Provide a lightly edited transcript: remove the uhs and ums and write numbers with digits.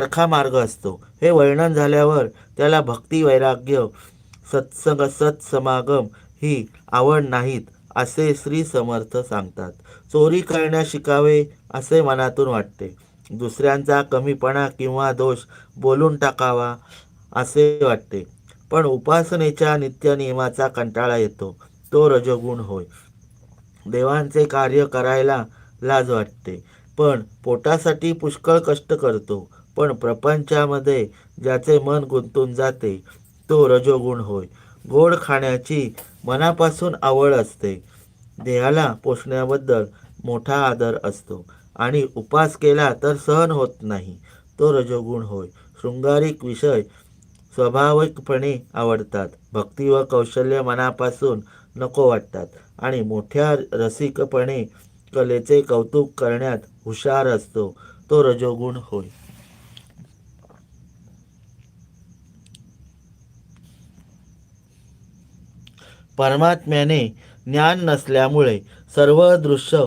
सारखा मार्ग असतो. हे वर्णन झाल्यावर त्याला भक्ती, वैराग्य, सत्संग, सत्समागम ही आवड नाहीत असे श्री समर्थ सांगतात. चोरी करण्यास शिकावे असे मनातून वाटते. दुसऱ्यांचा कमीपणा किंवा दोष बोलून टाकावा असे वाटते. पण उपासनेच्या नित्यनियमाचा कंटाळा येतो. तो रजोगुण होय. देवांचे कार्य करायला लाज वाटते, पण पोटासाठी पुष्कळ कष्ट करतो. पण प्रपंचामध्ये ज्याचे मन गुंतून जाते तो रजोगुण होय. गोड खाण्याची मनापासून आवड असते. देहाला पोषण्याबद्दल मोठा आदर असतो आणि उपास केला तर सहन होत नाही, तो रजोगुण होय. शृंगारिक विषय स्वाभाविकपणे आवडतात. भक्ती व कौशल्य मनापासून नको वाटतात आणि मोठ्या रसिकपणे कलेचे कौतुक करण्यात हुशार असतो, तो रजोगुण होय. परमात्म्याने ज्ञान नसल्यामुळे सर्व दृश्य